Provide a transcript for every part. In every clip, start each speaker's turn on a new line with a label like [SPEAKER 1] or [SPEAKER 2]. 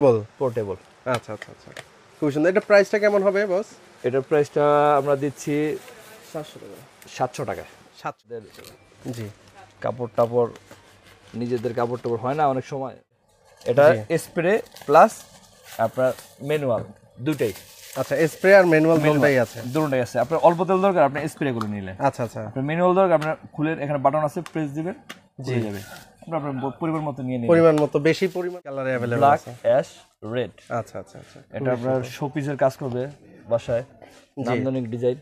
[SPEAKER 1] Portable.
[SPEAKER 2] আচ্ছা আচ্ছা আচ্ছা, খুব সুন্দর। এটা প্রাইসটা কেমন হবে বস?
[SPEAKER 1] এটার প্রাইসটা আমরা দিচ্ছি 700 টাকা।
[SPEAKER 2] 700। জি
[SPEAKER 1] কাপড় টাপড়, নিজেদের কাপড় টাপড় হয় না অনেক সময়, এটা
[SPEAKER 2] জি।
[SPEAKER 1] স্প্রে প্লাস আপনার ম্যানুয়াল দুটাই।
[SPEAKER 2] আচ্ছা, স্প্রে আর ম্যানুয়াল দুটোই আছে।
[SPEAKER 1] দুটোই আছে। আপনার অল্প তেল দরকার, আপনি স্প্রে করে নিলে।
[SPEAKER 2] আচ্ছা আচ্ছা।
[SPEAKER 1] আপনার ম্যানুয়াল দরকার, আপনার খুলে এখানে বাটন আছে, প্রেস দিবেন, খুলে যাবে। আপনার পরিমাণ মতো নিয়ে নিন।
[SPEAKER 2] পরিমাণ মতো, বেশি পরিমাণ কালারে अवेलेबल
[SPEAKER 1] ব্ল্যাক,
[SPEAKER 2] আছে।
[SPEAKER 1] Ash, red.
[SPEAKER 2] আচ্ছা আচ্ছা আচ্ছা।
[SPEAKER 1] এটা আপনার শোপিসের কাজ করবে বাসায়, নান্দনিক ডিজাইন,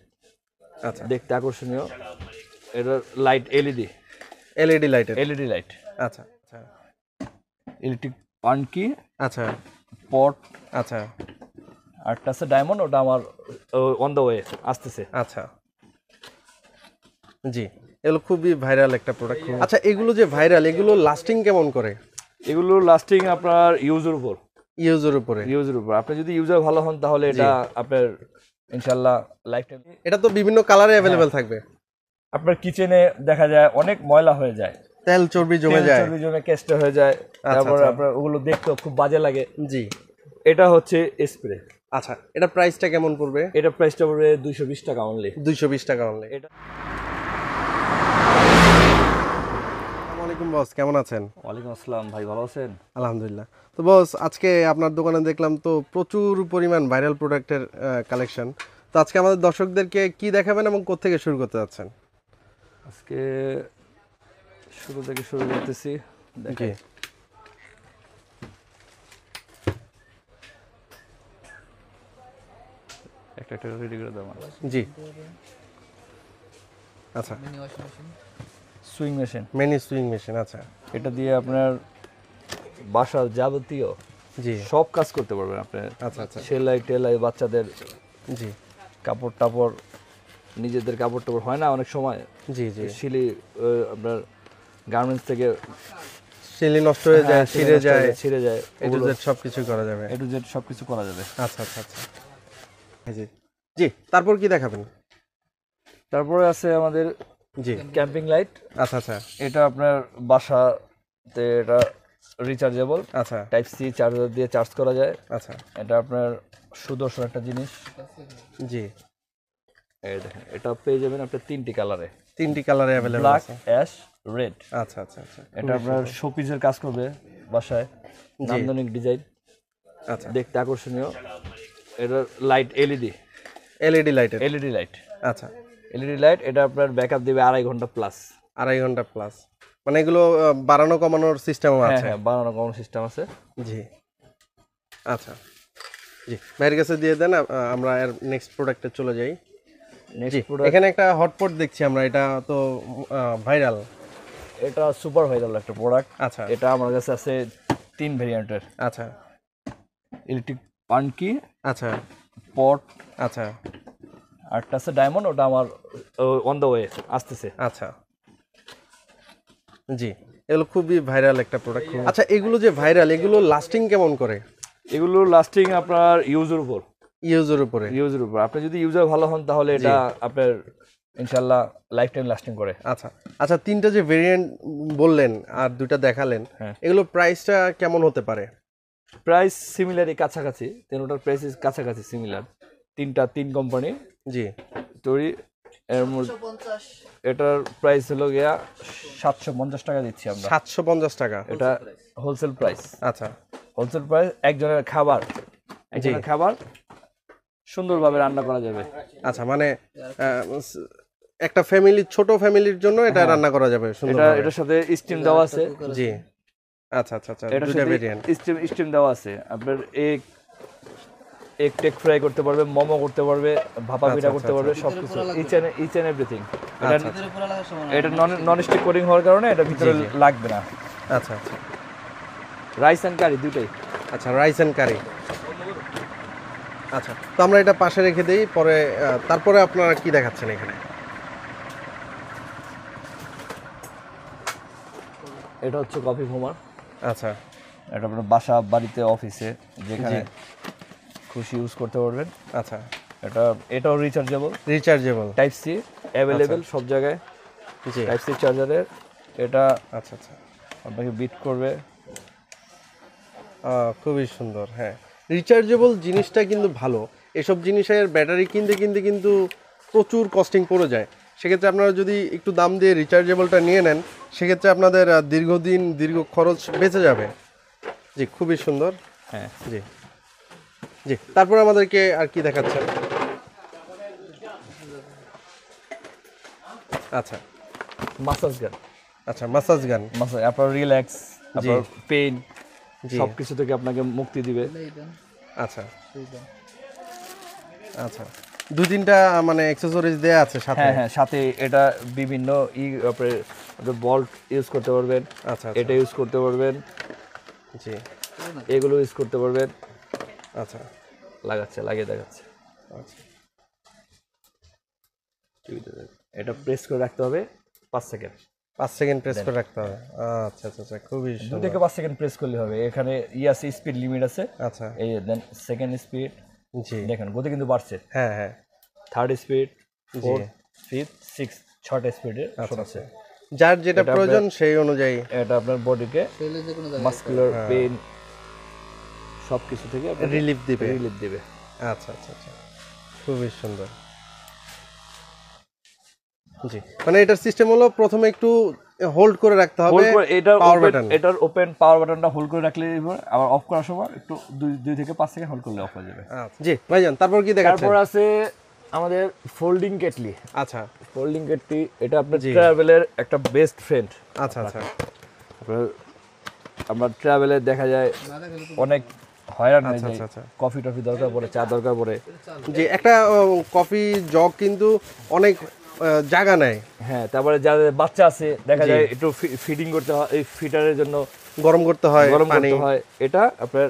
[SPEAKER 2] আচ্ছা,
[SPEAKER 1] দেখতে আকর্ষণীয়। এটার লাইট এলইডি,
[SPEAKER 2] এলইডি লাইটের।
[SPEAKER 1] এলইডি লাইট,
[SPEAKER 2] আচ্ছা আচ্ছা
[SPEAKER 1] ইলেকট্রিক পানকি,
[SPEAKER 2] আচ্ছা
[SPEAKER 1] পট,
[SPEAKER 2] আচ্ছা
[SPEAKER 1] আরটা আছে ডায়মন্ড, ওটা আমার অন দ্য ওয়ে আসতেছে।
[SPEAKER 2] আচ্ছা। জি, এগুলো খুবই ভাইরাল একটা প্রোডাক্ট। আচ্ছা, এগুলো যে ভাইরাল, এগুলো লাস্টিং কেমন করে?
[SPEAKER 1] এগুলো লাস্টিং আপনার ইউজের উপর,
[SPEAKER 2] ইউজের উপরে।
[SPEAKER 1] আপনি যদি ইউজার ভালো হন তাহলে এটা আপনার ইনশাআল্লাহ লাইফ টাইম।
[SPEAKER 2] এটা তো বিভিন্ন কালারে अवेलेबल থাকবে।
[SPEAKER 1] আপনার কিচেনে দেখা যায় অনেক ময়লা হয়ে যায়,
[SPEAKER 2] তেল চর্বি জমে যায়,
[SPEAKER 1] চর্বি জমে কেস্ট হয়ে যায়, তারপর আপনার ওগুলো দেখতে খুব বাজে লাগে।
[SPEAKER 2] জি।
[SPEAKER 1] এটা হচ্ছে স্প্রে।
[SPEAKER 2] আচ্ছা, এটা প্রাইসটা কেমন পড়বে?
[SPEAKER 1] এটা প্রাইসটা পড়বে 220 টাকা অনলি।
[SPEAKER 2] 220 টাকা অনলি।
[SPEAKER 1] এটা
[SPEAKER 2] আসসালামু আলাইকুম বস, কেমন আছেন?
[SPEAKER 1] ওয়ালাইকুম আসসালাম ভাই, ভালো আছেন?
[SPEAKER 2] আলহামদুলিল্লাহ। তো বস, আজকে আপনার দোকানে দেখলাম তো প্রচুর পরিমাণ ভাইরাল প্রোডাক্টের কালেকশন। তো আজকে আমাদের দর্শকদেরকে কি দেখাবেন এবং কোত্থেকে শুরু করতে যাচ্ছেন?
[SPEAKER 1] আজকে শুরু থেকে শুরু করতেছি।
[SPEAKER 2] জি
[SPEAKER 1] একটা একটা রেডি করে দাও।
[SPEAKER 2] জি। আচ্ছা,
[SPEAKER 1] sewing machine,
[SPEAKER 2] mini sewing machine. আচ্ছা
[SPEAKER 1] এটা দিয়ে আপনার বাসার যাবতীয়
[SPEAKER 2] জি।
[SPEAKER 1] সব কাজ করতে পারবেন আপনি।
[SPEAKER 2] আচ্ছা আচ্ছা
[SPEAKER 1] সেলাই টেলাই, বাচ্চাদের
[SPEAKER 2] জি
[SPEAKER 1] কাপড় টাপড়, নিজেদের কাপড় টাপড় হয় না অনেক সময়,
[SPEAKER 2] জি জি।
[SPEAKER 1] সিলি আপনার গার্মেন্টস থেকে
[SPEAKER 2] সিলি নষ্ট হয়ে যায়, ছিঁড়ে যায়,
[SPEAKER 1] ছিঁড়ে যায়,
[SPEAKER 2] এ টু জেড সব কিছু করা যাবে।
[SPEAKER 1] এ টু জেড সব কিছু করা যাবে।
[SPEAKER 2] আচ্ছা আচ্ছা আচ্ছা। জি জি, তারপর কি দেখাবেন?
[SPEAKER 1] তারপরে আছে আমাদের
[SPEAKER 2] জি।
[SPEAKER 1] Camping light.
[SPEAKER 2] আচ্ছা আচ্ছা
[SPEAKER 1] এটা আপনার বাসাতে এটা রিচার্জেবল,
[SPEAKER 2] আচ্ছা
[SPEAKER 1] টাইপ সি চার্জার দিয়ে চার্জ করা যায়।
[SPEAKER 2] আচ্ছা।
[SPEAKER 1] এটা আপনার সুদর্শন একটা জিনিস।
[SPEAKER 2] জি,
[SPEAKER 1] এই দেখেন, এটা পেয়ে যাবেন আপনার 3টি কালারে,
[SPEAKER 2] 3টি কালারে अवेलेबल
[SPEAKER 1] ব্ল্যাক,
[SPEAKER 2] আছে।
[SPEAKER 1] Ash, red.
[SPEAKER 2] আচ্ছা আচ্ছা আচ্ছা।
[SPEAKER 1] এটা আপনার শোপিসের কাজ করবে বাসায়, নান্দনিক ডিজাইন,
[SPEAKER 2] আচ্ছা,
[SPEAKER 1] দেখতে আকর্ষণীয়। এটা লাইট এলইডি,
[SPEAKER 2] এলইডি লাইটের।
[SPEAKER 1] এলইডি লাইট,
[SPEAKER 2] আচ্ছা,
[SPEAKER 1] এলইডি লাইট। এটা আপনার ব্যাকআপ দিবে 2.5 ঘন্টা প্লাস।
[SPEAKER 2] 2.5 ঘন্টা প্লাস। মানে এগুলো বাড়ানো কমানোর সিস্টেমও
[SPEAKER 1] হ্যাঁ
[SPEAKER 2] আছে?
[SPEAKER 1] হ্যাঁ, বানানো কোনো সিস্টেম আছে।
[SPEAKER 2] জি। আচ্ছা জি, ভাইয়ের কাছে দিয়ে দেন, আমরা এর নেক্সট প্রোডাক্টে চলে যাই। জি,
[SPEAKER 1] নেক্সট প্রোডাক্ট,
[SPEAKER 2] এখানে একটা হটপট দেখছি আমরা, এটা তো ভাইরাল।
[SPEAKER 1] এটা সুপার ভাইরাল একটা প্রোডাক্ট।
[SPEAKER 2] আচ্ছা
[SPEAKER 1] এটা আমার কাছে আছে 3 ভেরিয়েন্টের।
[SPEAKER 2] আচ্ছা
[SPEAKER 1] ইলেকট্রিক পানকি,
[SPEAKER 2] আচ্ছা
[SPEAKER 1] পট,
[SPEAKER 2] আচ্ছা
[SPEAKER 1] আরটা আছে ডায়মন্ড, ওটা আমার অন দ্য ওয়ে আসতেছে।
[SPEAKER 2] আচ্ছা। জি, এগুলো খুবই ভাইরাল একটা প্রোডাক্ট। আচ্ছা, এগুলো যে ভাইরাল, এগুলো লাস্টিং কেমন করে?
[SPEAKER 1] এগুলো লাস্টিং আপনার ইউজের উপর,
[SPEAKER 2] ইউজের উপরে।
[SPEAKER 1] আপনি যদি ইউজার ভালো হন তাহলে এটা আপনার ইনশাআল্লাহ লাইফ টাইম লাস্টিং করে।
[SPEAKER 2] আচ্ছা আচ্ছা, 3টা যে ভেরিয়েন্ট বললেন আর 2টা দেখালেন,
[SPEAKER 1] হ্যাঁ।
[SPEAKER 2] এগুলো প্রাইসটা কেমন হতে পারে?
[SPEAKER 1] প্রাইস সিমিলারই, কাছাকাছি। তিনটার প্রাইস কাছাকাছি সিমিলার। 3 কোম্পানি
[SPEAKER 2] জি।
[SPEAKER 1] তৈরি। এর মধ্যে এটার প্রাইস হলো গিয়া 750 টাকা দিচ্ছি আমরা।
[SPEAKER 2] 750 টাকা।
[SPEAKER 1] এটা হোলসেল প্রাইস।
[SPEAKER 2] আচ্ছা
[SPEAKER 1] হোলসেল প্রাইস। একজনের খাবার সুন্দরভাবে রান্না করা যাবে।
[SPEAKER 2] আচ্ছা, মানে একটা ফ্যামিলি, ছোট ফ্যামিলির জন্য এটা রান্না করা যাবে সুন্দরভাবে।
[SPEAKER 1] এটার সাথে স্টিম দেওয়া আছে।
[SPEAKER 2] জি। আচ্ছা আচ্ছা আচ্ছা,
[SPEAKER 1] এটার
[SPEAKER 2] 2টা
[SPEAKER 1] সাথে
[SPEAKER 2] ভেরিয়েন্ট।
[SPEAKER 1] স্টিম দেওয়া আছে। আপনার এগ টেক ফ্রাই করতে পারবে, মোমো করতে পারবে, ভাপা পিঠা করতে পারবে, সবকিছু ইচ এন্ড এভরিথিং। এটা নন স্টিক কোটিং হওয়ার কারণে এটা ভিতরে লাগবে না।
[SPEAKER 2] আচ্ছা আচ্ছা
[SPEAKER 1] রাইস এন্ড কারি দুটোই।
[SPEAKER 2] আচ্ছা, রাইস এন্ড কারি। আচ্ছা, তো আমরা এটা পাশে রেখে দেই, পরে তারপরে আপনারা কি দেখাচ্ছেন এখানে?
[SPEAKER 1] এটা হচ্ছে কফি ফোমার।
[SPEAKER 2] আচ্ছা,
[SPEAKER 1] এটা আপনার বাসা, বাড়িতে, অফিসে যেখানে খুশি ইউজ করতে পারবেন।
[SPEAKER 2] আচ্ছা,
[SPEAKER 1] এটাও রিচার্জেবল, টাইপ সি অ্যাভেলেবেল সব জায়গায়।
[SPEAKER 2] জি।
[SPEAKER 1] টাইপ সি চার্জারের এটা
[SPEAKER 2] আচ্ছা আচ্ছা
[SPEAKER 1] আপনাকে বিট করবে।
[SPEAKER 2] খুবই সুন্দর। হ্যাঁ, রিচার্জেবল জিনিসটা কিন্তু ভালো। এসব জিনিসের ব্যাটারি কিনতে কিনতে কিন্তু প্রচুর কস্টিং পড়ে যায়। সেক্ষেত্রে আপনারা যদি একটু দাম দিয়ে রিচার্জেবলটা নিয়ে নেন, সেক্ষেত্রে আপনাদের দীর্ঘদিন দীর্ঘ খরচ বেঁচে যাবে। জি, খুবই সুন্দর।
[SPEAKER 1] হ্যাঁ,
[SPEAKER 2] জি জি, তারপর আমাদেরকে আর কি দেখাচ্ছেন? আচ্ছা
[SPEAKER 1] মাসাজ গান,
[SPEAKER 2] আচ্ছা, মাসাজ গান।
[SPEAKER 1] মাসাজ, আপনার রিল্যাক্স, আপনার পেইন সবকিছু থেকে আপনাকে মুক্তি দিবে।
[SPEAKER 2] আচ্ছা আচ্ছা, দু তিনটা মানে অ্যাকসেসরিজ দেয়া আছে সাথে।
[SPEAKER 1] হ্যাঁ হ্যাঁ, সাথে এটা বিভিন্ন আপনার বল্ট ইউজ করতে পারবেন,
[SPEAKER 2] আচ্ছা
[SPEAKER 1] এটা ইউজ করতে পারবেন,
[SPEAKER 2] জি,
[SPEAKER 1] এগুলো ইউজ করতে পারবেন।
[SPEAKER 2] আচ্ছা
[SPEAKER 1] লাগিয়ে দেখাচ্ছে।
[SPEAKER 2] আচ্ছা,
[SPEAKER 1] এটা প্রেস করে রাখতে হবে 5 সেকেন্ড।
[SPEAKER 2] 5 সেকেন্ড প্রেস করে রাখতে হবে। আচ্ছা আচ্ছা আচ্ছা, খুবই
[SPEAKER 1] 2
[SPEAKER 2] সুন্দর।
[SPEAKER 1] থেকে 5 সেকেন্ড প্রেস করলে হবে। এখানে আছে, স্পিড লিমিট আছে।
[SPEAKER 2] আচ্ছা,
[SPEAKER 1] এই দেন সেকেন্ড স্পিড,
[SPEAKER 2] জি,
[SPEAKER 1] দেখেন গতি কিন্তু বাড়ছে।
[SPEAKER 2] হ্যাঁ হ্যাঁ,
[SPEAKER 1] third speed, fourth, fifth, six, 6টা স্পিডের অপশন আছে।
[SPEAKER 2] যার যেটা প্রয়োজন সেই অনুযায়ী
[SPEAKER 1] এটা আপনার বডিকে মাসকুলার পেইন সবকিছু থেকে
[SPEAKER 2] রিলিফ দিবে।
[SPEAKER 1] আচ্ছা
[SPEAKER 2] আচ্ছা আচ্ছা, খুবই সুন্দর। জি, মানে এটার সিস্টেম হলো প্রথমে একটু হোল্ড করে রাখতে হবে
[SPEAKER 1] এটার ওপেন পাওয়ার বাটনটা হোল্ড করে রাখলে আবার অফ করার সময় একটু 2 থেকে 5 সেকেন্ড হোল্ড করলে অফ হয়ে যাবে।
[SPEAKER 2] জি ভাইজান, তারপর কি দেখাচ্ছেন?
[SPEAKER 1] তারপর আছে আমাদের ফোল্ডিং কেটলি।
[SPEAKER 2] আচ্ছা,
[SPEAKER 1] ফোল্ডিং কেটলি এটা আপনার ট্রাভেলের একটা বেস্ট ফ্রেন্ড।
[SPEAKER 2] আচ্ছা আচ্ছা,
[SPEAKER 1] আমরা ট্রাভেলে দেখা যায় অনেক হয়রান হয়ে যায়,
[SPEAKER 2] আচ্ছা।
[SPEAKER 1] কফি টফি দরকার পড়ে, চা দরকার পড়ে।
[SPEAKER 2] জি, একটা কফি জগ কিন্তু অনেক জায়গা নেয়।
[SPEAKER 1] হ্যাঁ, তারপরে যাদের বাচ্চা আছে দেখা যায় একটু ফিডিং করতে হয়, এই ফিটারের জন্য
[SPEAKER 2] গরম করতে হয়।
[SPEAKER 1] এটা আপনার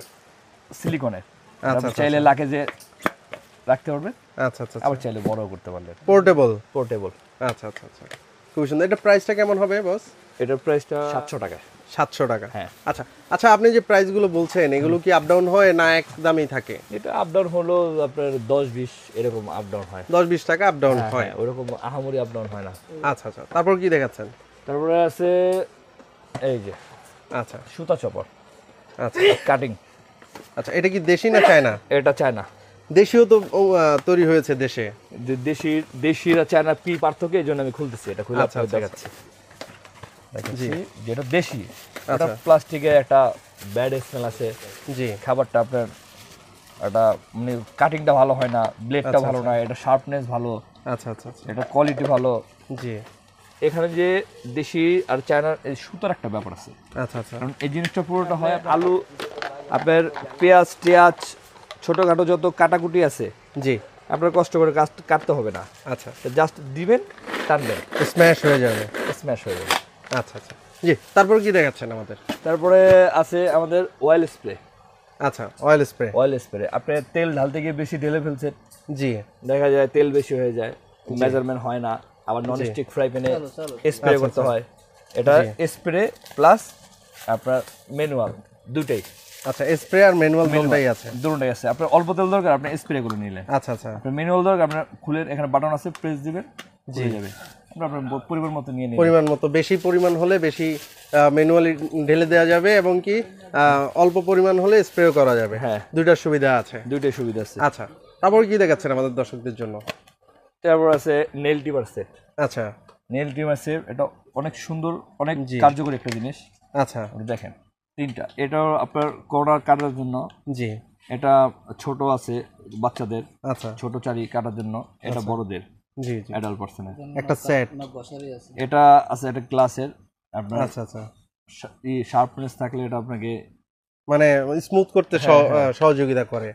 [SPEAKER 1] সিলিকনের,
[SPEAKER 2] আচ্ছা,
[SPEAKER 1] চাইলে লাগেজে রাখতে পারবেন।
[SPEAKER 2] আচ্ছা আচ্ছা,
[SPEAKER 1] আবার চাইলে বড় করতে পারবেন,
[SPEAKER 2] পোর্টেবল।
[SPEAKER 1] আচ্ছা
[SPEAKER 2] আচ্ছা আচ্ছা, খুব সুন্দর। এটা প্রাইসটা কেমন হবে বস?
[SPEAKER 1] এটার প্রাইসটা 700 টাকা।
[SPEAKER 2] 700 টাকা।
[SPEAKER 1] হ্যাঁ।
[SPEAKER 2] আচ্ছা আচ্ছা, আপনি যে প্রাইসগুলো বলছেন এগুলো কি আপ ডাউন হয় না এক দামই থাকে?
[SPEAKER 1] এটা আপ ডাউন হলো আপনার 10-20 এরকম আপ ডাউন হয়।
[SPEAKER 2] 10-20 টাকা আপ ডাউন হয়।
[SPEAKER 1] ওরকম আহামরি আপ ডাউন হয় না।
[SPEAKER 2] আচ্ছা আচ্ছা, তারপর কি দেখাচ্ছেন?
[SPEAKER 1] তারপরে আছে এই যে
[SPEAKER 2] আচ্ছা
[SPEAKER 1] সুতা চপার,
[SPEAKER 2] আচ্ছা
[SPEAKER 1] কাটিং।
[SPEAKER 2] আচ্ছা, এটা কি দেশি না চায়না?
[SPEAKER 1] এটা চায়না।
[SPEAKER 2] দেশিও তো তৈরি হয়েছে দেশে।
[SPEAKER 1] দেশিরা চায়না কি পার্থক্য, এই জন্য আমি খুলতেছি, এটা খুলে আপনাদের দেখাচ্ছি। যেটা দেশি, এটা প্লাস্টিকের একটা ব্যাড স্মেল আছে।
[SPEAKER 2] জি,
[SPEAKER 1] খাবারটা আপনার এটা মানে কাটিংটা ভালো হয় না, ব্লেডটা ভালো না, এটা শার্পনেস ভালো।
[SPEAKER 2] আচ্ছা আচ্ছা,
[SPEAKER 1] এটা কোয়ালিটি ভালো।
[SPEAKER 2] জি,
[SPEAKER 1] এখানে যে দেশি আর চায়নার এই সুতার একটা ব্যাপার আছে।
[SPEAKER 2] আচ্ছা আচ্ছা,
[SPEAKER 1] কারণ এই জিনিসটা পুরোটা হয় আলু, আপনার পেঁয়াজ টেয়াজ ছোটোখাটো যত কাটাকুটি আছে,
[SPEAKER 2] জি,
[SPEAKER 1] আপনার কষ্ট করে কাটতে হবে না।
[SPEAKER 2] আচ্ছা,
[SPEAKER 1] জাস্ট দিবেন, টানবেন,
[SPEAKER 2] স্ম্যাশ হয়ে যাবে।
[SPEAKER 1] স্ম্যাশ হয়ে যাবে।
[SPEAKER 2] আচ্ছা আচ্ছা, জি, তারপর কি দেখাচ্ছেন আমাদের?
[SPEAKER 1] তারপরে আছে আমাদের অয়েল স্প্রে।
[SPEAKER 2] আচ্ছা, অয়েল স্প্রে।
[SPEAKER 1] আপনি তেল ঢালতে গিয়ে বেশি ঢেলে ফেলছেন,
[SPEAKER 2] জি,
[SPEAKER 1] দেখা যায় তেল বেশি হয়ে যায়, মেজারমেন্ট হয় না, আবার নন স্টিক ফ্রাই প্যানে স্প্রে করতে হয়। এটা স্প্রে প্লাস আপনার ম্যানুয়াল দুটেই।
[SPEAKER 2] আচ্ছা, স্প্রে আর ম্যানুয়াল দুটোই আছে।
[SPEAKER 1] দুটোই আছে। আপনার অল্প তেল দরকার, আপনি স্প্রে করে নিলেন।
[SPEAKER 2] আচ্ছা আচ্ছা,
[SPEAKER 1] আপনার ম্যানুয়াল দরকার, আপনার খুলে এখানে বাটন আছে, প্রেস দিবেন, হয়ে যাবে। আপনার পরিমাণ মতো নিয়ে নিন।
[SPEAKER 2] পরিমাণ মতো, বেশি পরিমাণ হলে বেশি ম্যানুয়ালি ঢেলে দেওয়া যাবে, এবং কি অল্প পরিমাণ হলে স্প্রেও করা যাবে।
[SPEAKER 1] হ্যাঁ,
[SPEAKER 2] দুইটার সুবিধা আছে।
[SPEAKER 1] দুইটাই সুবিধা আছে।
[SPEAKER 2] আচ্ছা, তারপর কি দেখাচ্ছেন আমাদের দর্শকদের জন্য?
[SPEAKER 1] তারপর আছে নেল টিমার সেট।
[SPEAKER 2] আচ্ছা,
[SPEAKER 1] নেল টিমার সেট, এটা অনেক সুন্দর, অনেক কার্যকরী একটা জিনিস।
[SPEAKER 2] আচ্ছা,
[SPEAKER 1] দেখেন তিনটা, এটাও আপনার কর্নার কাটার জন্য।
[SPEAKER 2] জি,
[SPEAKER 1] এটা ছোট আছে বাচ্চাদের,
[SPEAKER 2] আচ্ছা,
[SPEAKER 1] ছোট চারি কাটার জন্য। এটা বড়দের,
[SPEAKER 2] জি,
[SPEAKER 1] অ্যাডাল্ট পার্সনের
[SPEAKER 2] একটা সেট।
[SPEAKER 1] এটা আছে, এটা গ্লাসের। আপনার
[SPEAKER 2] আচ্ছা আচ্ছা,
[SPEAKER 1] শার্পনেস থাকলে এটা আপনাকে
[SPEAKER 2] মানে স্মুথ করতে সহযোগিতা করে।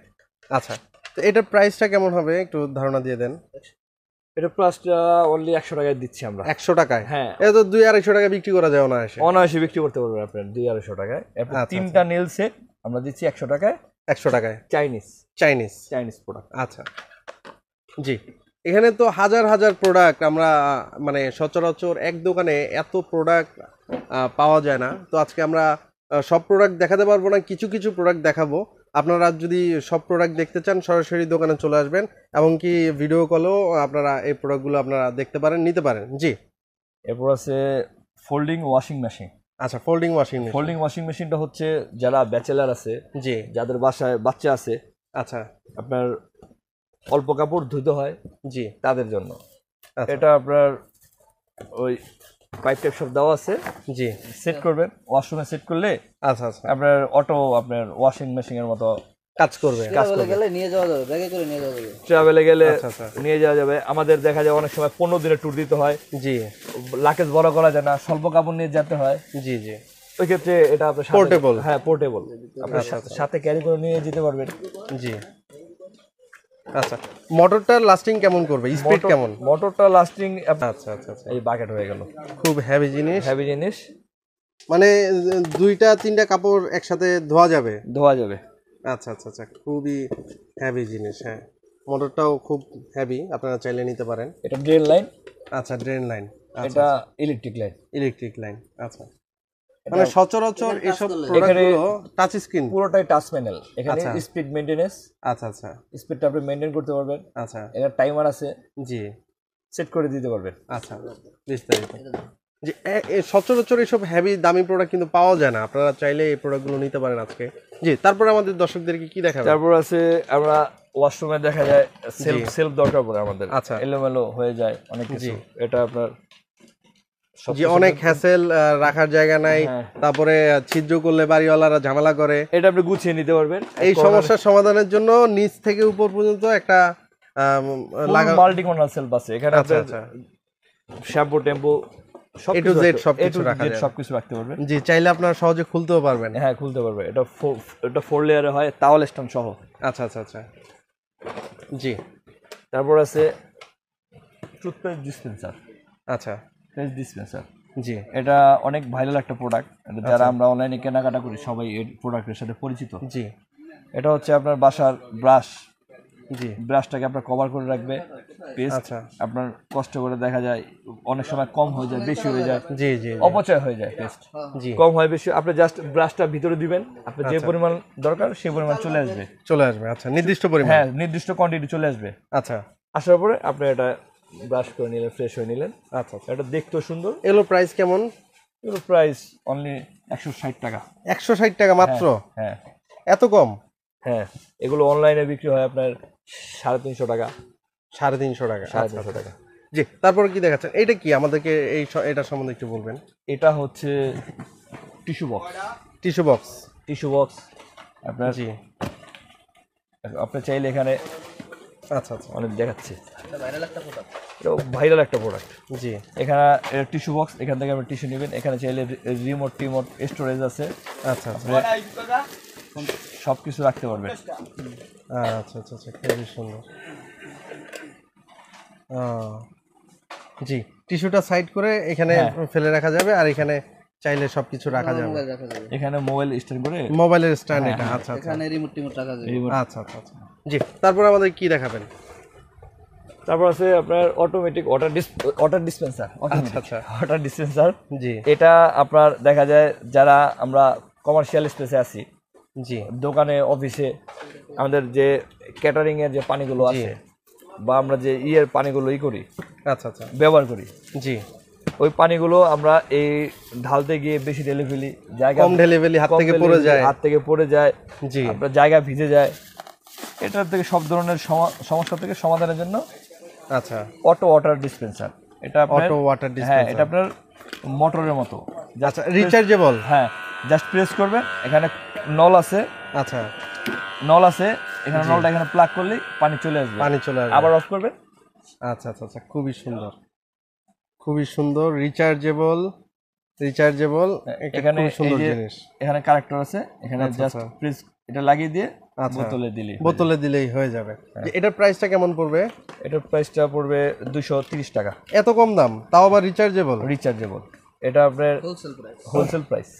[SPEAKER 2] আচ্ছা, তো এটার প্রাইসটা কেমন হবে একটু ধারণা দিয়ে দেন?
[SPEAKER 1] এটা প্রাইসটা অনলি 100 টাকায় দিচ্ছি আমরা।
[SPEAKER 2] 100 টাকায়?
[SPEAKER 1] হ্যাঁ,
[SPEAKER 2] এটা তো 200-250 টাকা বিক্রি করা যায়
[SPEAKER 1] অনায়াসে বিক্রি করতে পারবেন আপনার 200-250 টাকায়। তিনটা নেল সেট আমরা দিচ্ছি 100 টাকায়।
[SPEAKER 2] 100 টাকায়
[SPEAKER 1] চাইনিজ প্রোডাক্ট।
[SPEAKER 2] আচ্ছা, জি, এখানে তো হাজার হাজার প্রোডাক্ট, আমরা মানে সচরাচর এক দোকানে এত প্রোডাক্ট পাওয়া যায় না। তো আজকে আমরা সব প্রোডাক্ট দেখাতে পারবো না, কিছু কিছু প্রোডাক্ট দেখাবো। আপনারা যদি সব প্রোডাক্ট দেখতে চান সরাসরি দোকানে চলে আসবেন, এবং কি ভিডিও কলেও আপনারা এই প্রোডাক্টগুলো আপনারা দেখতে পারেন, নিতে পারেন। জি,
[SPEAKER 1] এরপর আছে ফোল্ডিং ওয়াশিং মেশিন।
[SPEAKER 2] আচ্ছা, folding washing machine.
[SPEAKER 1] Folding washing মেশিনটা হচ্ছে যারা ব্যাচেলার আছে,
[SPEAKER 2] জি,
[SPEAKER 1] যাদের বাসায় বাচ্চা আছে,
[SPEAKER 2] আচ্ছা
[SPEAKER 1] আপনার অল্প কাপড় ধুতে হয়,
[SPEAKER 2] জি,
[SPEAKER 1] তাদের জন্য।
[SPEAKER 2] আচ্ছা।
[SPEAKER 1] এটা আপনার ওই পাইপ টাইপ সব দেওয়া আছে,
[SPEAKER 2] জি,
[SPEAKER 1] সেট করবেন, ওয়াশরুমে সেট করলে
[SPEAKER 2] আচ্ছা আচ্ছা,
[SPEAKER 1] আপনার অটো আপনার ওয়াশিং মেশিনের মতো
[SPEAKER 2] কাজ করবে।
[SPEAKER 3] গেলে নিয়ে যাওয়া যাবে, ব্যাগে করে নিয়ে যাওয়া যাবে।
[SPEAKER 1] ট্রাভেলে গেলে
[SPEAKER 2] আচ্ছা আচ্ছা,
[SPEAKER 1] নিয়ে যাওয়া যাবে। আমাদের দেখা যায় অনেক সময় 15 দিনের ট্যুর দিতে হয়,
[SPEAKER 2] জি
[SPEAKER 1] লাকেজ বড় করা যায় না, স্বল্প কাপড় নিয়ে যেতে হয়,
[SPEAKER 2] জি জি,
[SPEAKER 1] ওই ক্ষেত্রে এটা আপনার
[SPEAKER 2] Portable?
[SPEAKER 1] হ্যাঁ পোর্টেবল, আপনার সাথে ক্যারি করে নিয়ে যেতে পারবেন।
[SPEAKER 2] জি, আচ্ছা। মোটরটা লাস্টিং কেমন করবে, স্পিড কেমন?
[SPEAKER 1] মোটরটা লাস্টিং
[SPEAKER 2] আচ্ছা আচ্ছা আচ্ছা,
[SPEAKER 1] এই বাকেট হয়ে গেল,
[SPEAKER 2] খুব হেভি জিনিস,
[SPEAKER 1] হেভি জিনিস,
[SPEAKER 2] মানে 2-3টা কাপড় একসাথে ধোয়া যাবে।
[SPEAKER 1] ধোয়া যাবে।
[SPEAKER 2] আচ্ছা আচ্ছা আচ্ছা, খুবই হেভি জিনিস। হ্যাঁ, মোটরটাও খুব হেভি, আপনারা চাইলে নিতে পারেন।
[SPEAKER 1] এটা ড্রেন লাইন,
[SPEAKER 2] আচ্ছা, ড্রেন লাইন,
[SPEAKER 1] এটা ইলেকট্রিক লাইন,
[SPEAKER 2] ইলেকট্রিক লাইন। আচ্ছা, মানে সচরাচর এসব প্রোডাক্টগুলো টাচ স্ক্রিন,
[SPEAKER 1] পুরোটাই টাচ প্যানেল। এখানে
[SPEAKER 2] আচ্ছা।
[SPEAKER 1] স্পিড মেইনটেনেন্স,
[SPEAKER 2] আচ্ছা আচ্ছা
[SPEAKER 1] স্পিডটা আপনি মেইনটেইন করতে পারবেন।
[SPEAKER 2] আচ্ছা,
[SPEAKER 1] এখানে টাইমার আছে,
[SPEAKER 2] জি,
[SPEAKER 1] সেট করে দিতে পারবেন।
[SPEAKER 2] আচ্ছা, বিস্তারিত যে সচরাচর এসব হেভি দামি প্রোডাক্ট কিন্তু পাওয়া যায় না, আপনারা চাইলে এই প্রোডাক্টগুলো নিতে পারেন আজকে। জি, তারপরে আমাদের দর্শকদেরকে কি দেখাবেন?
[SPEAKER 1] তারপর আছে আমরা ওয়াশরুমে দেখা যায় সেলফ দরকার পড়ে আমাদের,
[SPEAKER 2] আচ্ছা,
[SPEAKER 1] এলোমেলো হয়ে যায় অনেক কিছু, এটা আপনার
[SPEAKER 2] যে অনেক হ্যাসেল, রাখার জায়গা নাই,
[SPEAKER 1] হ্যাঁ।
[SPEAKER 2] তারপরে ছিদ্র করলে বাড়িওয়ালারা ঝামেলা করে,
[SPEAKER 1] এটা আপনি গুছিয়ে নিতে পারবেন।
[SPEAKER 2] এই সমস্যার সমাধানের জন্য নিচ থেকে উপর পর্যন্ত একটা
[SPEAKER 1] মাল্টি কর্নার সেলফ আছে এখানে,
[SPEAKER 2] আচ্ছা
[SPEAKER 1] আপনার
[SPEAKER 2] আচ্ছা,
[SPEAKER 1] shampoo tempo
[SPEAKER 2] A to Z সবকিছু রাখা যাবে।
[SPEAKER 1] সবকিছু রাখতে পারবেন।
[SPEAKER 2] জি, চাইলে আপনারা সহজে খুলতেও পারবেন।
[SPEAKER 1] হ্যাঁ, খুলতে পারবে। এটা 4 লেয়ারে হয়, তাওয়াল স্ট্যান্ড সহ।
[SPEAKER 2] আচ্ছা আচ্ছা আচ্ছা, জি,
[SPEAKER 1] তারপর আছে টুথপেস্ট ডিসপেন্সার,
[SPEAKER 2] আচ্ছা,
[SPEAKER 1] পেস্ট ডিসপেন্সার।
[SPEAKER 2] জি,
[SPEAKER 1] এটা অনেক ভাইরাল একটা প্রোডাক্ট, যারা আমরা অনলাইনে কেনাকাটা করি সবাই এই প্রোডাক্টের সাথে পরিচিত।
[SPEAKER 2] জি,
[SPEAKER 1] এটা হচ্ছে আপনার বাসার ব্রাশ,
[SPEAKER 2] জি,
[SPEAKER 1] ব্রাশটাকে আপনার কভার করে রাখবে। পেস্ট
[SPEAKER 2] আচ্ছা,
[SPEAKER 1] আপনার কষ্ট করে দেখা যায় অনেক সময় কম হয়ে যায়, বেশি হয়ে যায়,
[SPEAKER 2] জি জি
[SPEAKER 1] অপচয় হয়ে যায়, পেস্ট
[SPEAKER 2] জি,
[SPEAKER 1] কম হয় বেশি, আপনি জাস্ট ব্রাশটা ভিতরে দিবেন, আপনার যে পরিমাণ দরকার সেই পরিমাণ চলে আসবে।
[SPEAKER 2] চলে আসবে। আচ্ছা, নির্দিষ্ট পরিমাণ,
[SPEAKER 1] হ্যাঁ, নির্দিষ্ট কোয়ান্টিটি চলে আসবে।
[SPEAKER 2] আচ্ছা
[SPEAKER 1] আসার পরে আপনি এটা ব্রাশ করে নিলেন, ফ্রেশ হয়ে নিলেন।
[SPEAKER 2] আচ্ছা আচ্ছা,
[SPEAKER 1] এটা দেখতেও সুন্দর।
[SPEAKER 2] এগুলো প্রাইস কেমন?
[SPEAKER 1] এগুলো প্রাইস অনলি 160 টাকা।
[SPEAKER 2] 160 টাকা মাত্র?
[SPEAKER 1] হ্যাঁ
[SPEAKER 2] এত কম?
[SPEAKER 1] হ্যাঁ, এগুলো অনলাইনে বিক্রি হয় আপনার 350 টাকা।
[SPEAKER 2] 350 টাকা?
[SPEAKER 1] 350 টাকা।
[SPEAKER 2] জি, তারপরে কি দেখাচ্ছেন? এটা কি, আমাদেরকে এটা সম্বন্ধে একটু বলবেন।
[SPEAKER 1] এটা হচ্ছে tissue box,
[SPEAKER 2] tissue box.
[SPEAKER 1] Tissue box আপনার,
[SPEAKER 2] জি,
[SPEAKER 1] আপনি চাইলে এখানে
[SPEAKER 2] আচ্ছা আচ্ছা,
[SPEAKER 1] অনেক দেখাচ্ছে,
[SPEAKER 3] ভাইরাল একটা প্রোডাক্ট।
[SPEAKER 1] এটা ভাইরাল একটা প্রোডাক্ট।
[SPEAKER 2] জি,
[SPEAKER 1] এখানে টিস্যু বক্স, এখান থেকে আপনি টিস্যু নেবেন। এখানে চাইলে রিমোট টিমোট স্টোরেজ আছে,
[SPEAKER 2] আচ্ছা আচ্ছা
[SPEAKER 1] সব কিছু রাখতে পারবেন।
[SPEAKER 2] আচ্ছা আচ্ছা আচ্ছা, খুবই সুন্দর। জি, টিস্যুটা সাইড করে এখানে ফেলে রাখা যাবে, আর এখানে চাইলে সবকিছু রাখা যাবে।
[SPEAKER 3] মোবাইল রাখা যাবে,
[SPEAKER 1] এখানে মোবাইল স্ট্যান্ড করে,
[SPEAKER 2] মোবাইলের স্ট্যান্ড এটা? আচ্ছা আচ্ছা
[SPEAKER 3] এখানে রিমোট টিমোট রাখা যাবে।
[SPEAKER 2] আচ্ছা আচ্ছা আচ্ছা, জি, তারপর আমাদের কি দেখাবেন?
[SPEAKER 1] তারপর আছে আপনার অটোমেটিক ওয়াটার ডিসপেন্সার।
[SPEAKER 2] আচ্ছা,
[SPEAKER 1] ওয়াটার ডিসপেন্সার,
[SPEAKER 2] জি,
[SPEAKER 1] এটা আপনার দেখা যায় যারা আমরা কমার্শিয়াল স্পেসে আছি,
[SPEAKER 2] জি,
[SPEAKER 1] দোকানে অফিসে আমাদের যে ক্যাটারিং এর যে পানিগুলো আছে, বা আমরা যে ইয়ের পানিগুলো করি,
[SPEAKER 2] আচ্ছা আচ্ছা,
[SPEAKER 1] ব্যবহার করি,
[SPEAKER 2] জি,
[SPEAKER 1] ওই পানিগুলো আমরা এই ঢালতে গিয়ে বেশি ঢেলে ফেলি, জায়গা
[SPEAKER 2] কম ঢেলে ফেলি, হাত থেকে পড়ে যায়,
[SPEAKER 1] হাত থেকে পড়ে যায়,
[SPEAKER 2] জি,
[SPEAKER 1] আপনার জায়গা ভিজে যায়। এটার থেকে সব ধরনের সমস্যা থেকে সমাধানের জন্য
[SPEAKER 2] আচ্ছা,
[SPEAKER 1] অটো ওয়াটার ডিসপেন্সার। এটা আপনার
[SPEAKER 2] অটো ওয়াটার
[SPEAKER 1] হ্যাঁ,
[SPEAKER 2] ডিসপেন্সার।
[SPEAKER 1] এটা আপনার মোটরের মতো,
[SPEAKER 2] আচ্ছা, রিচার্জেবল?
[SPEAKER 1] হ্যাঁ, জাস্ট প্রেস করবেন, এখানে নল আছে,
[SPEAKER 2] আচ্ছা,
[SPEAKER 1] নল আছে এখানে, নলটা এখানে প্লাগ করলেই পানি চলে আসবে,
[SPEAKER 2] পানি চলে আসবে,
[SPEAKER 1] আবার অফ করবেন।
[SPEAKER 2] আচ্ছা আচ্ছা আচ্ছা, খুবই সুন্দর, খুবই সুন্দর। রিচার্জেবল,
[SPEAKER 1] এখানে
[SPEAKER 2] খুব সুন্দর
[SPEAKER 1] এই যে
[SPEAKER 2] জিনিস।
[SPEAKER 1] এখানে কানেক্টর আছে, এখানে
[SPEAKER 2] আচ্ছা,
[SPEAKER 1] জাস্ট
[SPEAKER 2] আচ্ছা।
[SPEAKER 1] প্রেস এটা লাগিয়ে দিয়ে
[SPEAKER 2] আচ্ছা,
[SPEAKER 1] বোতলে দিলেই
[SPEAKER 2] দিলেই হয়ে যাবে। যে এটার প্রাইসটা কেমন পড়বে?
[SPEAKER 1] এটার প্রাইসটা পড়বে 230 টাকা।
[SPEAKER 2] এত কম দাম, তাও আবার রিচার্জেবল?
[SPEAKER 1] রিচার্জেবল, এটা আপনার
[SPEAKER 3] হোলসেল প্রাইস।
[SPEAKER 1] Wholesale price.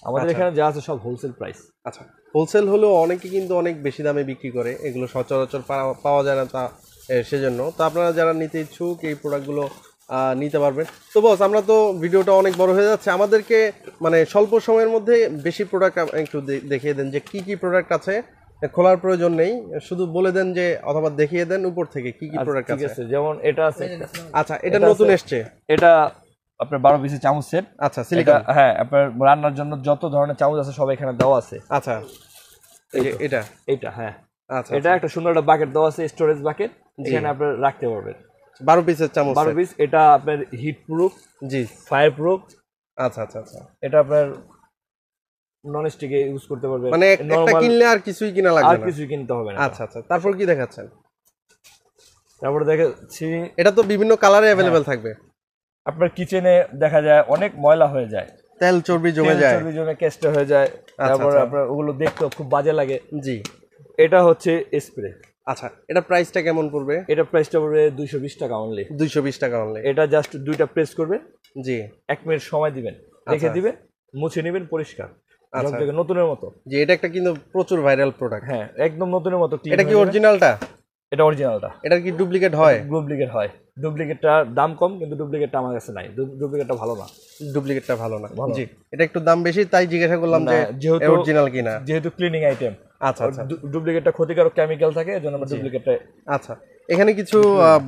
[SPEAKER 1] আমাদের এখানে যা আছে সব হোলসেল প্রাইস।
[SPEAKER 2] আচ্ছা, হোলসেল হলেও অনেকে কিন্তু অনেক বেশি দামে বিক্রি করে, এগুলো সচরাচর পাওয়া যায় না, তা সেজন্য তো আপনারা যারা নিতে ইচ্ছুক এই প্রোডাক্টগুলো নিতে পারবেন। তো বস, আমরা তো ভিডিওটা অনেক বড় হয়ে যাচ্ছে, আমাদেরকে মানে স্বল্প সময়ের মধ্যে বেশি প্রোডাক্ট একটু দেখিয়ে দেন, যে কি কি প্রোডাক্ট আছে। খোলার প্রয়োজন নেই, শুধু বলে দেন যে, অথবা দেখিয়ে দেন উপর থেকে কি কি প্রোডাক্ট
[SPEAKER 1] ঠিক
[SPEAKER 2] আছে।
[SPEAKER 1] আছে, যেমন এটা আছে,
[SPEAKER 2] আচ্ছা, এটা নতুন এসছে,
[SPEAKER 1] এটা আপনার 12 পিসের চামচ সেট।
[SPEAKER 2] আচ্ছা সিলিকন।
[SPEAKER 1] হ্যাঁ, আপনার রান্নার জন্য যত ধরনের চামচ আছে সব এখানে দেওয়া আছে।
[SPEAKER 2] আচ্ছা এই যে
[SPEAKER 1] এটা হ্যাঁ,
[SPEAKER 2] আচ্ছা
[SPEAKER 1] এটা একটা সুন্দর একটা বাকেট দেওয়া আছে, স্টোরেজ বাকেট, এখানে আপনি রাখতে পারবেন
[SPEAKER 2] 12 পিসের চামচ
[SPEAKER 1] 12 পিস। এটা আপনার হিট প্রুফ,
[SPEAKER 2] জি
[SPEAKER 1] ফায়ার প্রুফ।
[SPEAKER 2] আচ্ছা আচ্ছা আচ্ছা,
[SPEAKER 1] এটা আপনার নন স্টিকে ইউজ করতে পারবেন,
[SPEAKER 2] মানে একটা কিনলে আর কিছুই কিনা লাগবে না,
[SPEAKER 1] আর কিছুই কিনতে হবে না।
[SPEAKER 2] আচ্ছা আচ্ছা, তারপর কি দেখাচ্ছেন?
[SPEAKER 1] তারপরে দেখাচ্ছি,
[SPEAKER 2] এটা তো বিভিন্ন কালারে অ্যাভেলেবেল থাকবে।
[SPEAKER 1] আপনার কিচেনে দেখা যায় অনেক ময়লা হয়ে যায়,
[SPEAKER 2] তেল চর্বি জমে যায়,
[SPEAKER 1] চর্বি জমে কেস্টে হয়ে যায়, তারপর
[SPEAKER 2] আচ্ছা।
[SPEAKER 1] আপনার ওগুলো দেখতেও খুব বাজে লাগে।
[SPEAKER 2] জি
[SPEAKER 1] এটা হচ্ছে স্প্রে।
[SPEAKER 2] আচ্ছা, এটা প্রাইসটা কেমন পড়বে?
[SPEAKER 1] এটা প্রাইসটা পড়বে 220 টাকা অনলি।
[SPEAKER 2] 220 টাকা অনলি।
[SPEAKER 1] এটা জাস্ট দুইটা প্রেস করবেন,
[SPEAKER 2] জি
[SPEAKER 1] 1 মিনিট সময় দিবেন, রেখে দিবেন, মুছে নেবেন, পরিষ্কার ঝকঝকে নতুনের মতো।
[SPEAKER 2] জি এটা একটা কিন্তু প্রচুর ভাইরাল প্রোডাক্ট।
[SPEAKER 1] হ্যাঁ, একদম নতুনের মতো।
[SPEAKER 2] এটা কি অরিজিনালটা?
[SPEAKER 1] এটা অরিজিনালটা।
[SPEAKER 2] এটা কি ডুপ্লিকেট হয়?
[SPEAKER 1] ডুপ্লিকেট হয়। ডুপ্লিকেটটা দাম কম, কিন্তু ডুপ্লিকেটটা আমার কাছে নাই। ডুপ্লিকেটটা ভালো না।
[SPEAKER 2] ডুপ্লিকেটটা ভালো না। জি এটা একটু দাম বেশি, তাই জিজ্ঞাসা করলাম যে
[SPEAKER 1] যেহেতু
[SPEAKER 2] অরিজিনাল কিনা।
[SPEAKER 1] যেহেতু ক্লিনিং আইটেম,
[SPEAKER 2] আচ্ছা আচ্ছা,
[SPEAKER 1] ডুপ্লিকেটটা ক্ষতিকারক কেমিক্যাল থাকে, এজন্য আমরা ডুপ্লিকেটটা।
[SPEAKER 2] আচ্ছা, এখানে কিছু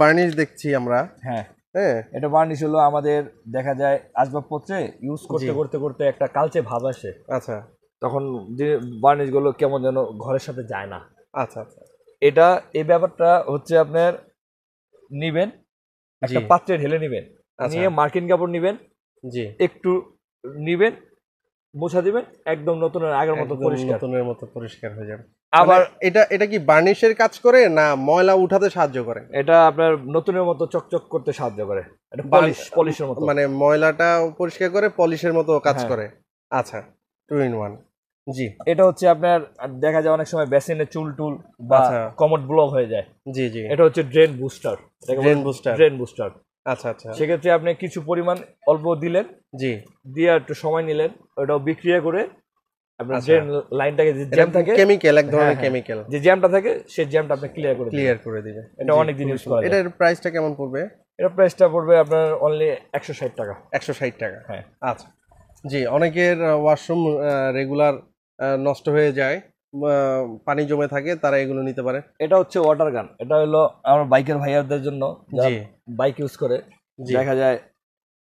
[SPEAKER 2] বার্নিশ দেখছি আমরা।
[SPEAKER 1] হ্যাঁ
[SPEAKER 2] হ্যাঁ,
[SPEAKER 1] এটা বার্নিশ হলো আমাদের দেখা যায় আসবাবপত্রে ইউজ করতে করতে করতে একটা কালচে ভাব আসে,
[SPEAKER 2] আচ্ছা
[SPEAKER 1] তখন যে বার্নিশ গুলো কেমন যেন ঘরের সাথে যায় না।
[SPEAKER 2] আচ্ছা আচ্ছা,
[SPEAKER 1] এটা এই ব্যাপারটা হচ্ছে আপনার নিবেন, একটা পাত্রে ঢেলে নিবেন, নিয়ে মার্কিন কাপড় নিবেন,
[SPEAKER 2] জি
[SPEAKER 1] একটু নিবেন, মোছা দিবেন, একদম নতুনের আগের মতো পরিষ্কার,
[SPEAKER 2] নতুনের মতো পরিষ্কার হয়ে যাবে।
[SPEAKER 1] আবার
[SPEAKER 2] এটা কি বার্নিশের কাজ করে না ময়লা উঠাতে সাহায্য করে?
[SPEAKER 1] এটা আপনার নতুনের মতো চকচক করতে সাহায্য করে, এটা পলিশের মতো,
[SPEAKER 2] মানে ময়লাটা পরিষ্কার করে পলিশের মতো কাজ করে। আচ্ছা, 2 in 1। জি
[SPEAKER 1] এটা হচ্ছে আপনার দেখা যায় অনেক সময় বেসিনে চুল টুল বা কমোড ব্লক হয়ে যায়।
[SPEAKER 2] জি জি,
[SPEAKER 1] এটা হচ্ছে ড্রেন বুস্টার। Drain booster.
[SPEAKER 2] আচ্ছা আচ্ছা,
[SPEAKER 1] সেক্ষেত্রে আপনি কিছু পরিমাণ অল্প দিলেন,
[SPEAKER 2] জি
[SPEAKER 1] দিয়ে একটু সময় নিলেন, ওটাও বিক্রিয়া করে আপনার ড্রেন লাইনটাকে যে জ্যাম থাকে,
[SPEAKER 2] কেমিক্যাল, এক ধরনের কেমিক্যাল,
[SPEAKER 1] যে জ্যামটা থাকে সেই জ্যামটা আপনি ক্লিয়ার করে
[SPEAKER 2] দিবে।
[SPEAKER 1] এটা অনেক দিন ইউজ করা যায়।
[SPEAKER 2] এটার প্রাইসটা কেমন পড়বে?
[SPEAKER 1] এটা প্রাইসটা পড়বে আপনার অনলি 160 টাকা।
[SPEAKER 2] 160 টাকা।
[SPEAKER 1] হ্যাঁ
[SPEAKER 2] আচ্ছা, জি অনেকের ওয়াশরুম রেগুলার নষ্ট হয়ে যায়, পানি জমে থাকে, তারা এগুলো নিতে পারে।
[SPEAKER 1] এটা হচ্ছে ওয়াটার গান। এটা হলো আমার বাইকের ভাইয়াদের জন্য,
[SPEAKER 2] জি
[SPEAKER 1] বাইক ইউজ করে, দেখা যায়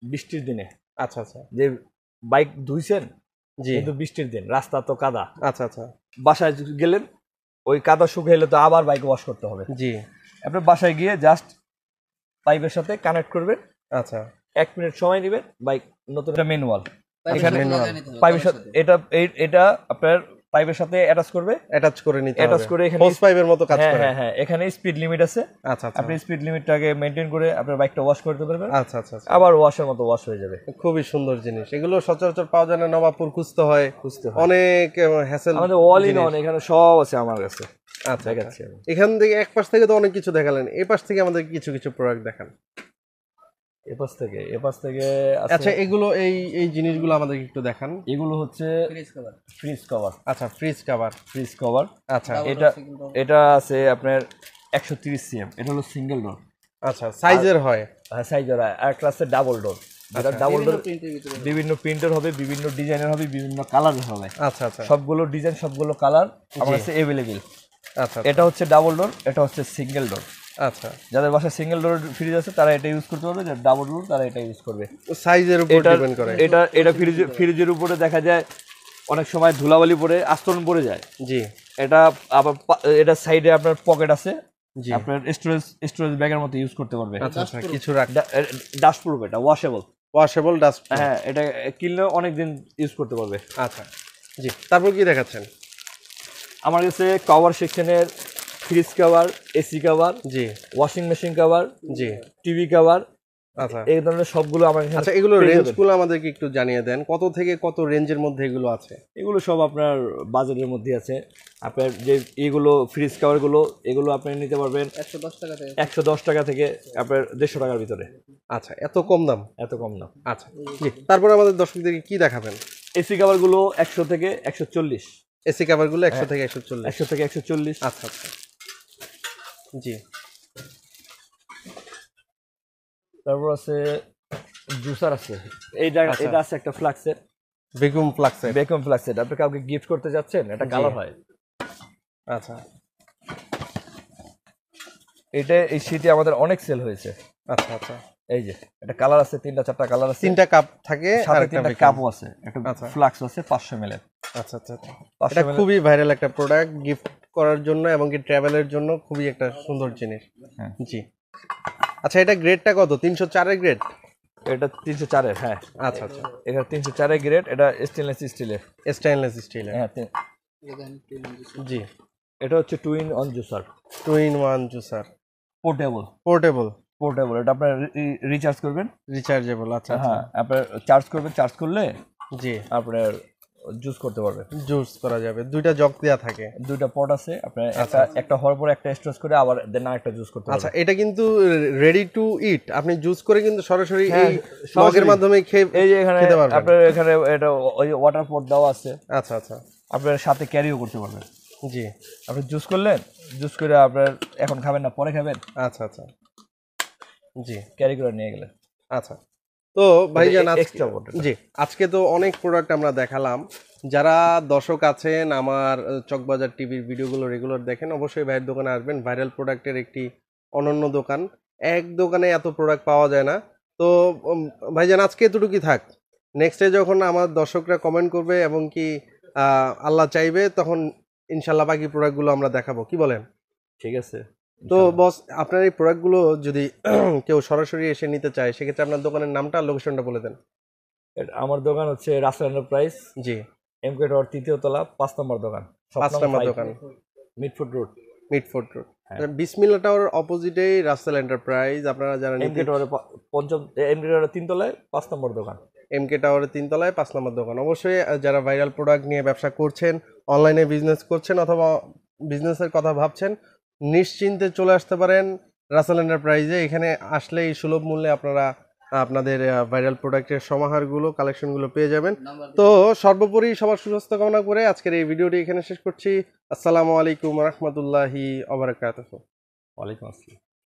[SPEAKER 1] বৃষ্টির দিনে,
[SPEAKER 2] আচ্ছা আচ্ছা,
[SPEAKER 1] যে বাইক ধুইছেন
[SPEAKER 2] জি
[SPEAKER 1] কিন্তু বৃষ্টির দিন, রাস্তা তো কাদা,
[SPEAKER 2] আচ্ছা আচ্ছা,
[SPEAKER 1] বাসায় গেলেন, ওই কাদা শুকাইলে তো আবার বাইক ওয়াশ করতে হবে।
[SPEAKER 2] জি
[SPEAKER 1] আপনি বাসায় গিয়ে জাস্ট পাইপের সাথে কানেক্ট করবেন,
[SPEAKER 2] আচ্ছা
[SPEAKER 1] 1 মিনিট সময় নেবেন, বাইক নতুন। একটা ম্যানুয়াল
[SPEAKER 3] এখানে
[SPEAKER 1] পাইপের সাথে, এটা আপনার পাইপের সাথে অ্যাটাচ করবে,
[SPEAKER 2] অ্যাটাচ করে নিতে হবে,
[SPEAKER 1] অ্যাটাচ করে এখানে
[SPEAKER 2] হোস পাইপের মতো কাজ করে।
[SPEAKER 1] হ্যাঁ, এখানে স্পিড লিমিট আছে।
[SPEAKER 2] আচ্ছা আচ্ছা,
[SPEAKER 1] আপনি স্পিড লিমিটটাকে মেইনটেইন করে আপনার বাইকটা ওয়াশ করতে পারবেন।
[SPEAKER 2] আচ্ছা আচ্ছা,
[SPEAKER 1] আবার ওয়াশের মতো ওয়াশ হয়ে যাবে।
[SPEAKER 2] খুবই সুন্দর জিনিস। এগুলো সচরাচর পাওয়া যায় না, নবাবপুর খুঁজতে হয়, অনেক হ্যাসেল।
[SPEAKER 1] আমাদের অল ইন অন এখানে সব আছে আমার কাছে।
[SPEAKER 2] আচ্ছা,
[SPEAKER 1] দেখাচ্ছি আমি।
[SPEAKER 2] এখান থেকে এক পাশ থেকে তো অনেক কিছু দেখালেন, এই পাশ থেকে আমাদের কিছু কিছু প্রোডাক্ট দেখান।
[SPEAKER 1] এ পাশ থেকে
[SPEAKER 2] আচ্ছা, এগুলো এই জিনিসগুলো আমাদের একটু দেখান।
[SPEAKER 1] এগুলো হচ্ছে ফ্রিজ কভার।
[SPEAKER 2] আচ্ছা, ফ্রিজ কভার। আচ্ছা,
[SPEAKER 1] এটা আছে আপনার 130 সিএম। এটা হলো সিঙ্গেল ডোর।
[SPEAKER 2] আচ্ছা, সাইজের হয়,
[SPEAKER 1] সাইজের। আর একটা আছে ডাবল ডোর। যেটা ডাবল ডোর বিভিন্ন প্রিন্টের হবে, বিভিন্ন ডিজাইনের হবে, বিভিন্ন কালারের হবে।
[SPEAKER 2] আচ্ছা আচ্ছা,
[SPEAKER 1] সবগুলো ডিজাইন, সবগুলো কালার আমার কাছে अवेलेबल।
[SPEAKER 2] আচ্ছা,
[SPEAKER 1] এটা হচ্ছে ডাবল ডোর, এটা হচ্ছে সিঙ্গেল ডোর।
[SPEAKER 2] আচ্ছা,
[SPEAKER 1] যাদের বাসায় সিঙ্গেল ডোর ফ্রিজ আছে তারা এটা ইউজ করতে পারবে, যারা ডাবল ডোর তারা এটা ইউজ করবে।
[SPEAKER 2] সাইজের উপর ডিপেন্ড করে।
[SPEAKER 1] এটা ফ্রিজের উপরে দেখা যায় অনেক সময় ধুলাবালি পড়ে, আস্তরণ পড়ে যায়।
[SPEAKER 2] জি,
[SPEAKER 1] এটা আবার এটা সাইডে আপনার পকেট আছে,
[SPEAKER 2] জি
[SPEAKER 1] আপনার স্টোরেজ ব্যাগের মতো ইউজ করতে পারবে।
[SPEAKER 2] আচ্ছা আচ্ছা, কিছু রাখ,
[SPEAKER 1] ডাস্ট প্রুফ, এটা
[SPEAKER 2] ওয়াশেবল ডাস্ট।
[SPEAKER 1] হ্যাঁ, এটা কিনলে অনেক দিন ইউজ করতে পারবে।
[SPEAKER 2] আচ্ছা, জি তারপর কি দেখাচ্ছেন?
[SPEAKER 1] আমার কাছে কভার সেকশনের ফ্রিজ কভার, এসি কভার,
[SPEAKER 2] জি
[SPEAKER 1] ওয়াশিং মেশিন কভার,
[SPEAKER 2] জি
[SPEAKER 1] টিভি কভার,
[SPEAKER 2] আচ্ছা
[SPEAKER 1] এই ধরনের সবগুলো আমার এখানে।
[SPEAKER 2] আচ্ছা, এগুলো রেঞ্জগুলো আমাদেরকে একটু জানিয়ে দেন, কত থেকে কত রেঞ্জের মধ্যে এগুলো আছে?
[SPEAKER 1] এগুলো সব আপনার বাজেটের মধ্যে আছে। আপনার যে এগুলো ফ্রিজ কভারগুলো, এগুলো আপনি নিতে পারবেন 110 টাকা থেকে আপনার 150 টাকার ভিতরে।
[SPEAKER 2] আচ্ছা, এত কম দাম?
[SPEAKER 1] এত কম না।
[SPEAKER 2] আচ্ছা, জি তারপর আমাদের দর্শকদেরকে কি দেখাবেন?
[SPEAKER 1] এসি কভারগুলো 100 থেকে 140।
[SPEAKER 2] এসি কভারগুলো 100 থেকে 140?
[SPEAKER 1] 100 থেকে 140।
[SPEAKER 2] আচ্ছা আচ্ছা, জি
[SPEAKER 1] তারপর আছে জুসার আছে। এটা আছে একটা ফ্লাক্সের,
[SPEAKER 2] ভ্যাকুয়াম
[SPEAKER 1] ফ্লাক্সের। আপনি কাউকে গিফট করতে যাচ্ছেন, এটা কালার হয়।
[SPEAKER 2] আচ্ছা
[SPEAKER 1] এটা এই শীতে আমাদের অনেক সেল হয়েছে।
[SPEAKER 2] আচ্ছা আচ্ছা,
[SPEAKER 1] এই যে একটা কালার আছে, 3টা 4টা কালার আছে,
[SPEAKER 2] 3টা কাপ থাকে আর
[SPEAKER 1] সাথে
[SPEAKER 2] একটা
[SPEAKER 1] 3টা
[SPEAKER 2] বেকিং।
[SPEAKER 1] কাপও আছে, একটা
[SPEAKER 2] আচ্ছা।
[SPEAKER 1] ফ্লাক্স আছে 500 ml এর।
[SPEAKER 2] আচ্ছা আচ্ছা আচ্ছা।
[SPEAKER 1] 500
[SPEAKER 2] এটা
[SPEAKER 1] ml
[SPEAKER 2] খুবই ভাইরাল একটা প্রোডাক্ট, গিফট করার জন্য এবং কি ট্রাভেলের জন্য খুবই একটা সুন্দর জিনিস।
[SPEAKER 1] হ্যাঁ।
[SPEAKER 2] জি। আচ্ছা, এটা গ্রেডটা কত? 304 এর গ্রেড?
[SPEAKER 1] এটা 304 এর, হ্যাঁ।
[SPEAKER 2] আচ্ছা আচ্ছা।
[SPEAKER 1] এটা 304 এর গ্রেড, এটা স্টেনলেস স্টিলের।
[SPEAKER 2] স্টেইনলেস স্টিলের।
[SPEAKER 1] হ্যাঁ,
[SPEAKER 2] জি।
[SPEAKER 1] এটা হচ্ছে 2-in-1 juicer,
[SPEAKER 2] 2-in-1 juicer,
[SPEAKER 1] portable.
[SPEAKER 2] Portable,
[SPEAKER 1] portable, এটা আপনার রিচার্জ করবেন।
[SPEAKER 2] রিচার্জেবল। আচ্ছা আচ্ছা।
[SPEAKER 1] হ্যাঁ, আপনার চার্জ করবেন, চার্জ করলে
[SPEAKER 2] জি,
[SPEAKER 1] আপনার জুস করতে পারবেন।
[SPEAKER 2] জুস করা যাবে। 2টা জগ দেয়া থাকে।
[SPEAKER 1] 2টা পট আছে, আপনার একটা হওয়ার পরে একটা স্টোরেজ করে আবার দেন আরেকটা জুস করতে
[SPEAKER 2] আচ্ছা,
[SPEAKER 1] পারবেন।
[SPEAKER 2] এটা কিন্তু রেডি টু ইট, আপনি জুস করে কিন্তু সরাসরি
[SPEAKER 1] হ্যাঁ,
[SPEAKER 2] এই মগের মাধ্যমে
[SPEAKER 1] এই যে এখানে
[SPEAKER 2] খেতে পারবেন।
[SPEAKER 1] আপনার এখানে এটা ওই ওয়াটার পট দেওয়া আছে,
[SPEAKER 2] আচ্ছা আচ্ছা।
[SPEAKER 1] আপনার সাথে ক্যারিও করতে পারবেন।
[SPEAKER 2] জি।
[SPEAKER 1] আপনি জুস করলেন, জুস করে আপনার এখন খাবেন না, পরে খাবেন,
[SPEAKER 2] আচ্ছা আচ্ছা। জি।
[SPEAKER 1] ক্যারি করে নিয়ে গেলেন।
[SPEAKER 2] আচ্ছা, তো ভাইজান
[SPEAKER 1] এক্সট্রা বটল।
[SPEAKER 2] জি, আজকে তো অনেক প্রোডাক্ট আমরা দেখালাম। যারা দর্শক আছেন আমার চকবাজার টিভির ভিডিওগুলো রেগুলার দেখেন, অবশ্যই ভাইয়ের দোকানে আসবেন। ভাইরাল প্রোডাক্টের একটি অনন্য দোকান, এক দোকানে এত প্রোডাক্ট পাওয়া যায় না। তো ভাইজান আজকে এতটুকুই থাক। নেক্সটে যখন আমার দর্শকরা কমেন্ট করবে এবং কি আল্লাহ চাইবে, তখন ইনশাল্লাহ বাকি প্রোডাক্টগুলো আমরা দেখাবো, কি বলেন?
[SPEAKER 1] ঠিক আছে।
[SPEAKER 2] তো বস, আপনার এই প্রোডাক্টগুলো যদি কেউ সরাসরি এসে নিতে চায়, সেক্ষেত্রে আপনার দোকানের নামটা, লোকেশনটা বলে দেন।
[SPEAKER 1] আমার দোকান হচ্ছে রাসেল এন্টারপ্রাইজ,
[SPEAKER 2] জি।
[SPEAKER 1] এমকে টাওয়ার 3য় তলা, 5 নম্বর দোকান,
[SPEAKER 2] 5 নম্বর দোকান,
[SPEAKER 1] মিডফুড রোড,
[SPEAKER 2] মিডফোর্ট রোড।
[SPEAKER 1] হ্যাঁ।
[SPEAKER 2] বিসমিল্লাহ টাওয়ার অপোজিটেই রাসেল এন্টারপ্রাইজ। আপনারা যারা
[SPEAKER 1] এমকে টাওয়ারে এমকে টাওয়ারের 3 তলায় 5 নম্বর দোকান।
[SPEAKER 2] এমকে টাওয়ারের 3 তলায় 5 নম্বর দোকান। অবশ্যই যারা ভাইরাল প্রোডাক্ট নিয়ে ব্যবসা করছেন, অনলাইনে বিজনেস করছেন অথবা বিজনেসের কথা ভাবছেন, নিশ্চিন্তে চলে আসতে পারেন রাসেল এন্টারপ্রাইজে। এখানে আসলেই সুলভ মূল্যে আপনারা আপনাদের ভাইরাল প্রোডাক্টের সমাহারগুলো, কালেকশনগুলো পেয়ে যাবেন। তো সর্বোপরি সবার সুস্বাস্থ্য কামনা করে আজকের এই ভিডিওটি এখানে শেষ করছি। আসসালামু আলাইকুম রহমতুল্লাহি ওয়া বারাকাতুহু।
[SPEAKER 1] ওয়ালাইকুম আসসালাম।